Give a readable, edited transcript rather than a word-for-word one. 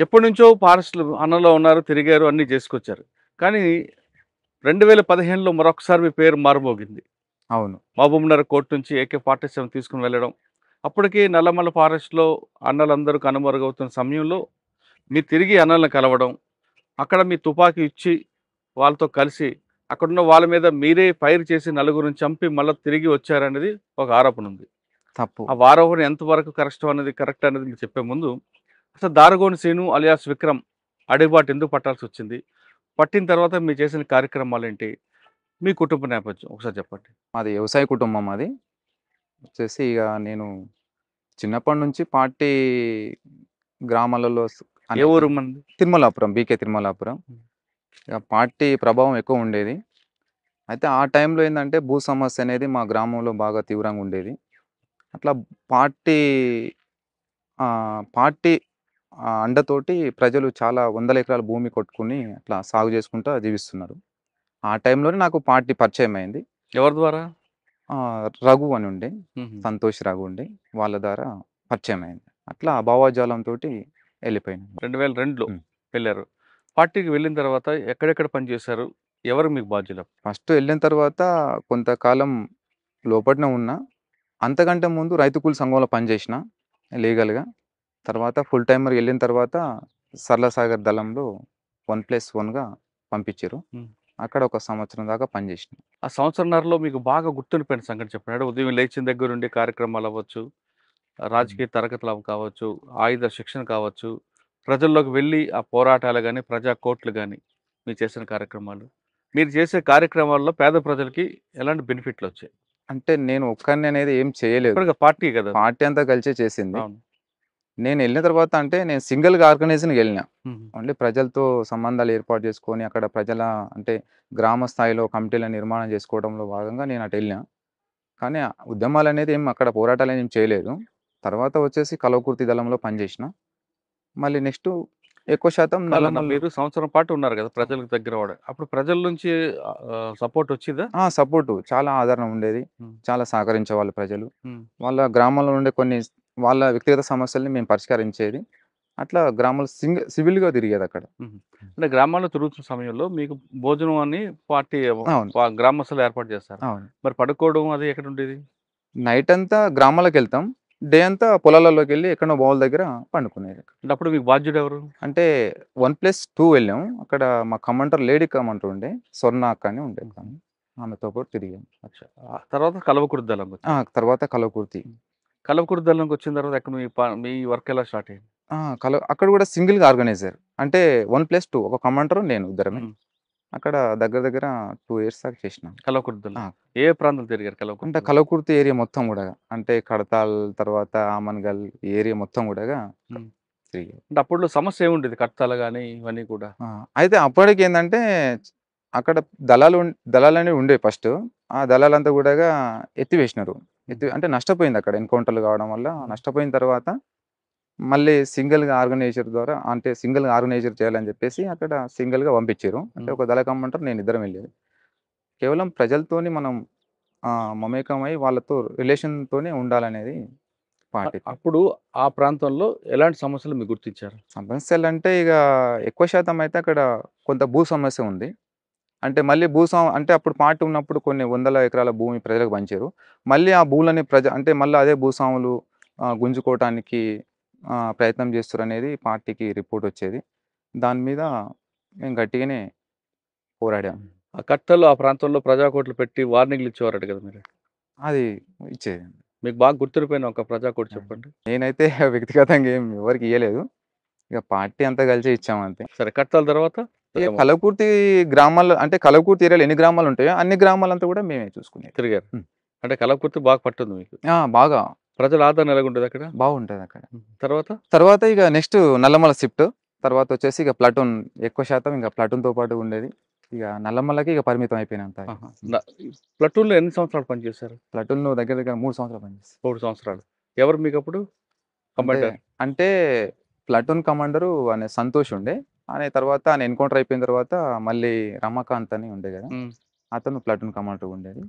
ఎప్పటినుంచో ఫారెస్ట్‌లు అన్నలో ఉన్నారు, తిరిగారు, అన్నీ చేసుకొచ్చారు. కానీ 2015లో మరొకసారి మీ పేరు మారుమోగింది. అవును. మహబూబ్‌నగర్ కోర్ట్ నుంచి AK-47 తీసుకొని వెళ్ళడం. అప్పటికి నల్లమల్ల ఫారెస్ట్‌లో అన్నలందరూ కనుమరుగవుతున్న సమయంలో మీరు తిరిగి అన్నలను కలవడం, అక్కడ మీ తుపాకీ ఇచ్చి వాళ్ళతో కలిసి అక్కడున్న వాళ్ళ మీద మీరే ఫైర్ చేసి నలుగురిని చంపి మళ్ళా తిరిగి వచ్చారనేది ఒక ఆరోపణ ఉంది. తప్పు. ఆ ఆరోపణ ఎంతవరకు కరెక్ట్ అనేది మీరు చెప్పే ముందు అసలు దారగోని శ్రీను అలియాస్ విక్రమ్ అడుగుబాటు ఎందుకు పట్టాల్సొచ్చింది? పట్టిన తర్వాత మీరు చేసిన కార్యక్రమాలేంటి? మీ కుటుంబ నేపథ్యం ఒకసారి చెప్పండి. మాది వ్యవసాయ కుటుంబం అది. వచ్చేసి ఇగ నేను చిన్నప్పటి నుంచి పార్టీ గ్రామాలలో ఏ అంటే ఊరు మనది? తిరుమలాపురం, బీకే తిరుమలాపురం. హ్మ్. ఇగ పార్టీ ప్రభావం ఎక్కువ ఉండేది. అయితే ఆ టైంలో ఏందంటే భూ సమస్య అనేది మా గ్రామంలో బాగా తీవ్రంగా ఉండేది. అట్లా పార్టీ పార్టీ అండతోటి ప్రజలు చాలా వందల ఎకరాల భూమి కొట్టుకొని అట్లా సాగు చేసుకుంటా జీవిస్తున్నారు. ఆ టైంలోనే నాకు పార్టీ పరిచయమైంది. ఎవరి ద్వారా? రఘు అని ఉండే. హుహు. సంతోష్ రఘు ఉండే. వాళ్ళ ద్వారా పరిచయమైంది. అట్లా భావజాలంతోటి ఎళ్ళిపోయాను. 2002లో హ్మ్. వెళ్లారు. పార్టీకి వెళ్ళిన తర్వాత ఎక్కడెక్కడ పనిచేశారు? ఎవరు మీకు బాధ్యులు? ఫస్ట్ ఎళ్ళిన తర్వాత కొంతకాలం లోపట్నే ఉన్నా. అంతకంటే ముందు రైతు కూలి సంఘంలో పనిచేసిన లీగల్‌గా. తర్వాత ఫుల్ టైమర్ ఎళ్ళిన తర్వాత సరళసాగర్ దళంలో 1+1గా పంపించిర్రు. హ్మ్. అక్కడ ఒక సంవత్సరం దాకా పనిచేసిన. ఆ సంవత్సరన్నరలో మీకు బాగా గుర్తుండిపోయిన సంఘటన చెప్పండి. అంటే ఉదయం లేచిన దగ్గర నుండి కార్యక్రమాలవ్వచ్చు, హ్మ్. రాజకీయ తరగతులు కావచ్చు, ఆయుధ శిక్షణ కావచ్చు, ప్రజల్లోకి వెళ్ళి ఆ పోరాటాలు గాని, ప్రజా కోర్టులు గాని, మీరు చేసిన కార్యక్రమాలు. మీరు చేసే కార్యక్రమాల్లో పేద ప్రజలకి ఎలాంటి బెనిఫిట్‌లొచ్చాయి? అంటే నేను ఒక్కడిని అనేది ఏం చేయలేదు. చెప్పారుగా పార్టీ కదా అది. పార్టీ అంతా కలిసే చేసింది. అవును. నేనెళ్ళిన తర్వాత అంటే నేను సింగిల్‌గా ఆర్గనైజేషన్‌కెళ్ళినా. హుహు. ఓన్లీ ప్రజలతో సంబంధాలు ఏర్పాటు చేసుకొని, అక్కడ ప్రజల అంటే గ్రామ స్థాయిలో కమిటీల నిర్మాణం చేసుకోవడంలో భాగంగా నేను అటెళ్ళినా. కానీ ఉద్యమాలనేది ఏం అక్కడ పోరాటాలనేం చేయలేదు. తర్వాత వచ్చేసి కల్వకుర్తి దళంలో పనిచేసిన. మళ్ళీ నెక్స్టు ఎక్కువ శాతం కాదన్న నల్లమల్ల మీరు సంవత్సరం పాటు ఉన్నారు గదా! ప్రజలకు దగ్గర అవ్వడం. అప్పుడు ప్రజల నుంచి సపోర్ట్ వచ్చిందా? సపోర్టు చాలా ఆదరణ ఉండేది. హ్మ్. చాలా సహకరించేవాళ్ళు ప్రజలు. హ్మ్. వాళ్ళ గ్రామంలో ఉండే కొన్ని వాళ్ళ వ్యక్తిగత సమస్యల్ని మేము పరిష్కరించేది. అట్లా గ్రామాలు సివిల్‌గా తిరిగేదక్కడ. హుహు. అంటే గ్రామాల్లో తిరుగుతున్న సమయంలో మీకు భోజనం అని పార్టీ అవును. గ్రామస్తులు ఏర్పాటు చేస్తారు. అవును. మరి పడుకోవడం అది ఎక్కడుండేది? నైటంతా గ్రామాలకెళ్తాం. డే అంతా పొలాలలోకెళ్ళి ఎక్కడనో బావుల దగ్గర పండుకునేది. అంటే అప్పుడు మీకు బాధ్యుడెవరు? అంటే 1+2 వెళ్ళాం. అక్కడ మా కమాండర్ లేడీ కమాండర్ ఉండే. స్వర్ణ అక్క అని ఉండేది హుహు. ఆమె. ఆమెతో పాటు తిరిగాం. అచ్చా! ఆ తర్వాత కల్వకుర్తి దళంకొచ్చారు. తర్వాత కల్వకుర్తి. హ్మ్. కల్వకుర్తి దళంకొచ్చిన తర్వాత ఎక్కడ మీ వర్క్ ఎలా స్టార్ట్ అయింది? ఆ! అక్కడ కూడా సింగిల్‌గా ఆర్గనైజర్. అంటే 1+2 ఒక కమాండరు, నేను ఇద్దరమే. హ్మ్. అక్కడ దగ్గర దగ్గర 2 ఇయర్స్ దాకా చేసినాం. కల్వకుర్తి దళం. ఆ! ఏ ప్రాంతం తిరిగారు కల్వకుర్తి అంటే దళం? కల్వకుర్తి ఏరియా మొత్తం గూడా. అంటే కడతాల్ తర్వాత ఆమన్గల్ ఈ ఏరియా మొత్తం గూడాగా హ్మ్. తిరిగాం. అంటే అప్పట్లో సమస్య ఏముండేది? కట్టాలు గాని ఇవన్నీ కూడా? ఆ! అయితే అప్పటికేందంటే అక్కడ దళాలనేవి ఉండేవి ఫస్టు. ఆ దళాలంతా గూడాగా ఎత్తివేసినారు. హుహు. అంటే నష్టపోయిందక్కడ ఎన్‌కౌంటర్‌లు కావడం వల్ల హ్మ్. నష్టపోయిన తర్వాత మళ్ళీ సింగిల్‌గా ఆర్గనైజర్ ద్వారా అంటే సింగిల్‌గా ఆర్గనైజర్ చేయాలని జెప్పేసి అక్కడ సింగిల్‌గా పంపించిర్రు. అంటే హ్మ్. ఒక దళ కమాండర్ నేనిద్దరం ఎళ్ళేది. కేవలం ప్రజలతోని మనం మమేకమై వాళ్ళతో రిలేషన్‌తోనే ఉండాలనేది పార్టీ. అప్పుడు ఆ ప్రాంతంలో ఎలాంటి సమస్యలు మీరు గుర్తించారు? సమస్యలంటే ఇగ ఎక్కువ శాతం అయితే అక్కడ కొంత భూ సమస్య ఉంది. అంటే మళ్ళీ అంటే అప్పుడు పార్టీ ఉన్నప్పుడు కొన్ని వందల ఎకరాల భూమి ప్రజలకు పంచారు. మళ్ళీ ఆ భూములని అంటే మళ్ళీ అదే భూస్వాములు గుంజుకోవటానికి ప్రయత్నం చేస్తుర్రనేది పార్టీకి రిపోర్టొచ్చేది. దాని మీద మేము గట్టిగానే పోరాడాం. ఆ కట్టలు ఆ ప్రాంతంలో ప్రజాకోట్లు పెట్టి వార్నింగ్‌లు ఇచ్చేవారట కదా మీరు. అది ఇచ్చేది. మీకు బాగా గుర్తుండిపోయిన ఒక ప్రజాకోట్ ఆ! చెప్పండి. నేనైతే వ్యక్తిగతంగా ఏం ఎవరికీ ఇయ్యలేదు. ఇక పార్టీ అంతా కలిసే ఇచ్చామంతే. సరే కట్టాల తర్వాత? ఇక ఏమో కలవకుర్తి గ్రామాల్లో అంటే కలవకుర్తి ఏరియాలో ఎన్ని గ్రామాలుంటాయో అన్ని గ్రామాలంతా కూడా మేమే చూసుకునేది. తిరిగారు. హ్మ్. అంటే కలవకుర్తి బాగా పట్టుంది మీకు. బాగా ప్రజల ఆదరణ ఎలాగుంటదక్కడ? బాగుంటదక్కడ. తర్వాత? తర్వాత ఇక నెక్స్ట్ నల్లమల షిఫ్ట్. తర్వాతొచ్చేసి ఇక ప్లాటూన్ ఎక్కువ శాతం ఇంక ప్లాటూన్‌తో పాటు ఉండేది. ఇక నల్లమలకి ఇక పరిమితం అయిపోయినా అంతా ఇక. ఆహా! ప్లాటూన్‌లో ఎన్ని సంవత్సరాలు పనిచేశారు? ప్లాటూన్‌లో దగ్గర దగ్గర 3 సంవత్సరాలు పనిచేశా. 3 సంవత్సరాలు. ఎవరు మీకప్పుడు అంటే కమాండర్? అంటే ప్లాటూన్ కమాండరు ఆయన సంతోష్ ఉండే. ఆయన ఎన్‌కౌంటర్ అయిపోయిన తర్వాత మళ్ళీ రమాకాంత్ అని ఉండే గదా! హ్మ్. అతను ప్లాటూన్ కమాండర్‌గా ఉండేది.